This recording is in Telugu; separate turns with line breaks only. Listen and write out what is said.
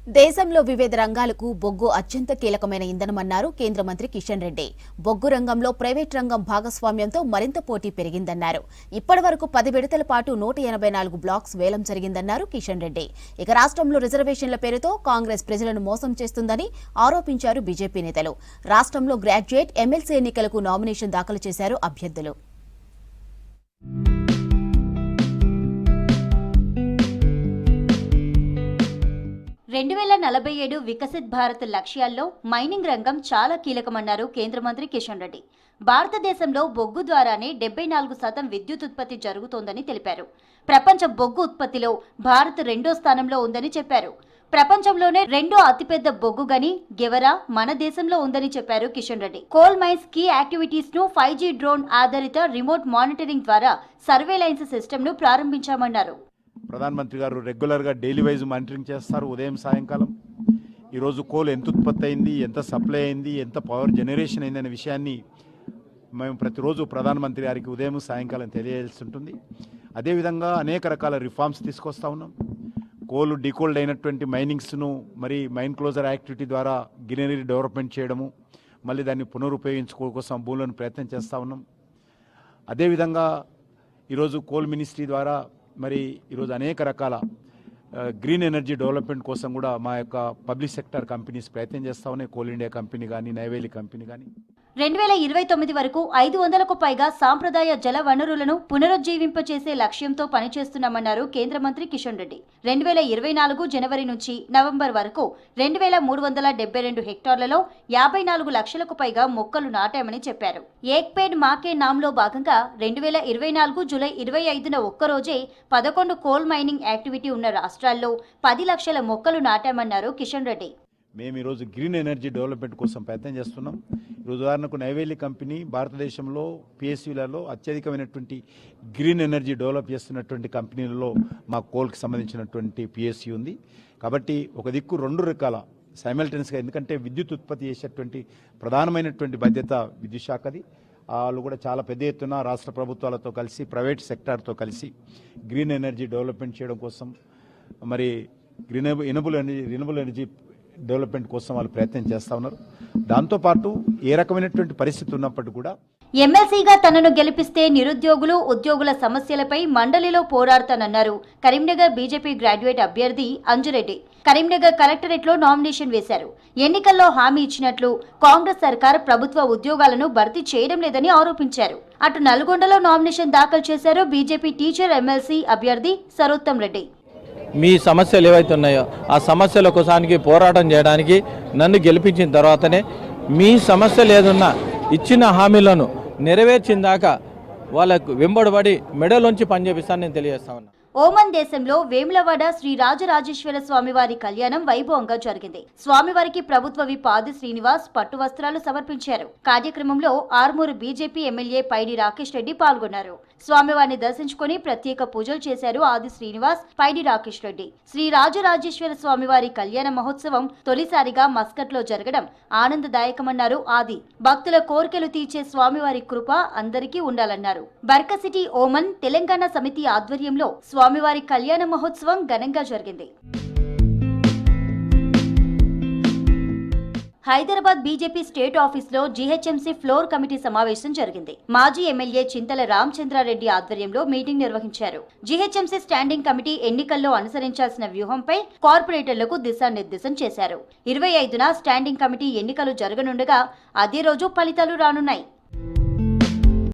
దేశంలో వివిధ రంగాలకు బొగ్గు అత్యంత కీలకమైన ఇంధనమన్నారు కేంద్ర మంత్రి కిషన్ రెడ్డి. బొగ్గు రంగంలో ప్రైవేట్ రంగం భాగస్వామ్యంతో మరింత పోటీ పెరిగిందన్నారు. ఇప్పటివరకు 10 విడతల పాటు 184 బ్లాక్స్ వేలం జరిగిందన్నారు కిషన్ రెడ్డి. ఇక రాష్ట్రంలో రిజర్వేషన్ల పేరుతో కాంగ్రెస్ ప్రజలను మోసం చేస్తుందని ఆరోపించారు బీజేపీ నేతలు. రాష్ట్రంలో గ్రాడ్యుయేట్ ఎమ్మెల్సీ ఎన్నికలకు నామినేషన్ దాఖలు చేశారు అభ్యర్థులు.
2047 వికసిత్ భారత్ లక్ష్యాల్లో మైనింగ్ రంగం చాలా కీలకమన్నారు కేంద్ర మంత్రి కిషన్ రెడ్డి. భారతదేశంలో బొగ్గు ద్వారానే 74% విద్యుత్ ఉత్పత్తి జరుగుతోందని తెలిపారు. ప్రపంచ బొగ్గు ఉత్పత్తిలో భారత్ 2వ స్థానంలో ఉందని చెప్పారు. ప్రపంచంలోనే 2వ అతిపెద్ద బొగ్గు గని గెవరా మన దేశంలో ఉందని చెప్పారు కిషన్ రెడ్డి. కోల్ మైన్స్ కీ యాక్టివిటీస్ ను 5G డ్రోన్ ఆధారిత రిమోట్ మానిటరింగ్ ద్వారా సర్వేలెన్స్ సిస్టమ్ ను ప్రారంభించామన్నారు.
ప్రధానమంత్రి గారు రెగ్యులర్గా డైలీ వైజ్ మానిటరింగ్ చేస్తారు. ఉదయం సాయంకాలం ఈరోజు కోల్ ఎంత ఉత్పత్తి అయింది, ఎంత సప్లై అయింది, ఎంత పవర్ జనరేషన్ అయింది అనే విషయాన్ని మేము ప్రతిరోజు ప్రధానమంత్రి గారికి ఉదయం సాయంకాలం తెలియజేయాల్సి ఉంటుంది. అదేవిధంగా అనేక రకాల రిఫార్మ్స్ తీసుకొస్తా ఉన్నాం. కోల్ డీకోల్డ్ అయినటువంటి మైనింగ్స్ను మరి మైన్ క్లోజర్ యాక్టివిటీ ద్వారా గ్రీనరీ డెవలప్మెంట్ చేయడము, మళ్ళీ దాన్ని పునరుపయోగించుకోవడం కోసం భూములను ప్రయత్నం చేస్తూ ఉన్నాం. అదేవిధంగా ఈరోజు కోల్ మినిస్ట్రీ ద్వారా మరి ఈరోజు అనేక రకాల గ్రీన్ ఎనర్జీ డెవలప్మెంట్ కోసం కూడా మా యొక్క పబ్లిక్ సెక్టర్ కంపెనీస్ ప్రయత్నం చేస్తూ ఉన్నాయి. కోల్ ఇండియా కంపెనీ కానీ, నైవేలి కంపెనీ కానీ.
2029 వరకు 500కు పైగా సాంప్రదాయ జల వనరులను పునరుజ్జీవింపచేసే లక్ష్యంతో పనిచేస్తున్నామన్నారు కేంద్ర మంత్రి కిషన్ రెడ్డి. 2024 జనవరి నుంచి నవంబర్ వరకు 2372 హెక్టార్లలో 54 లక్షలకు పైగా మొక్కలు నాటామని చెప్పారు. ఏక్ పేడ్ మాకే నామ్లో భాగంగా 2024 జూలై 25న ఒక్కరోజే 11 కోల్ మైనింగ్ యాక్టివిటీ ఉన్న రాష్ట్రాల్లో 10 లక్షల మొక్కలు నాటామన్నారు కిషన్ రెడ్డి.
మేము ఈరోజు గ్రీన్ ఎనర్జీ డెవలప్మెంట్ కోసం ప్రయత్నం చేస్తున్నాం. ఈరోజు ఉదాహరణకు నైవేలి కంపెనీ భారతదేశంలో పిఎస్యులలో అత్యధికమైనటువంటి గ్రీన్ ఎనర్జీ డెవలప్ చేస్తున్నటువంటి కంపెనీలలో మా కోల్కి సంబంధించినటువంటి పిఎస్యు ఉంది. కాబట్టి ఒక దిక్కు 2 రకాల సైమల్టేనియస్గా, ఎందుకంటే విద్యుత్ ఉత్పత్తి చేసేటువంటి ప్రధానమైనటువంటి బాధ్యత విద్యుత్ శాఖది. వాళ్ళు కూడా చాలా పెద్ద ఎత్తున రాష్ట్ర ప్రభుత్వాలతో కలిసి, ప్రైవేట్ సెక్టార్తో కలిసి గ్రీన్ ఎనర్జీ డెవలప్మెంట్ చేయడం కోసం, మరి రినబుల్ ఎనర్జీ డెవలప్మెంట్ కోసం వాళ్ళు ప్రయత్నం చేస్తూ ఉన్నారు. దాంతోపాటు ఏ రకమైనటువంటి పరిస్థితి ఉన్నప్పటికీ కూడా
ఎమ్మెల్సీగా తనను గెలిపిస్తే నిరుద్యోగులు, ఉద్యోగుల సమస్యలపై మండలిలో పోరాడతానన్నారు కరీంనగర్ బీజేపీ గ్రాడ్యుయేట్ అభ్యర్థి అంజురెడ్డి. కరీంనగర్ కలెక్టరేట్లో నామినేషన్ వేశారు. ఎన్నికల్లో హామీ ఇచ్చినట్లు కాంగ్రెస్ సర్కార్ ప్రభుత్వ ఉద్యోగాలను భర్తీ చేయడం లేదని ఆరోపించారు. అటు నల్గొండలో నామినేషన్ దాఖలు చేశారు బీజేపీ టీచర్ ఎమ్మెల్సీ అభ్యర్థి సరోత్తం రెడ్డి.
మీ సమస్యలు ఏవైతే ఉన్నాయో ఆ సమస్యల కోసానికి పోరాటం చేయడానికి నన్ను గెలిపించిన తర్వాతనే మీ సమస్యలు ఏదన్నా ఇచ్చిన హామీలను నెరవేర్చిన దాకా వాళ్ళకు వెంబడబడి మెడలోంచి పనిచేపిస్తానని నేను తెలియజేస్తా ఉన్నా.
ఓమన్ దేశంలో వేములవాడ శ్రీ రాజరాజేశ్వర స్వామివారి కళ్యాణం వైభవంగా జరిగింది. స్వామివారికి ప్రభుత్వ విప్ ఆది శ్రీనివాస్ పట్టు వస్త్రాలు సమర్పించారు. కార్యక్రమంలో ఆర్మూరు బీజేపీ ఎమ్మెల్యే పైడి రాకేష్ రెడ్డి పాల్గొన్నారు. స్వామివారిని దర్శించుకుని ప్రత్యేక పూజలు చేశారు ఆది శ్రీనివాస్, పైడి రాకేష్ రెడ్డి. శ్రీ రాజరాజేశ్వర స్వామివారి కళ్యాణ మహోత్సవం తొలిసారిగా మస్కట్ లో జరగడం ఆనందదాయకమన్నారు ఆది. భక్తుల కోరికలు తీర్చే స్వామివారి కృప అందరికీ ఉండాలన్నారు. బర్కసిటీ ఓమన్ తెలంగాణ సమితి ఆధ్వర్యంలో స్వామివారి కళ్యాణ మహోత్సవం ఘనంగా జరిగింది. హైదరాబాద్ బీజేపీ స్టేట్ ఆఫీస్లో జీహెచ్ఎంసీ ఫ్లోర్ కమిటీ సమావేశం జరిగింది. మాజీ ఎమ్మెల్యే చింతల రామచంద్రారెడ్డి ఆధ్వర్యంలో మీటింగ్ నిర్వహించారు. జీహెచ్ఎంసీ స్టాండింగ్ కమిటీ ఎన్నికల్లో అనుసరించాల్సిన వ్యూహంపై కార్పొరేటర్లకు దిశానిర్దేశం చేశారు. 25న స్టాండింగ్ కమిటీ ఎన్నికలు జరగనుండగా అదే రోజు ఫలితాలు రానున్నాయి.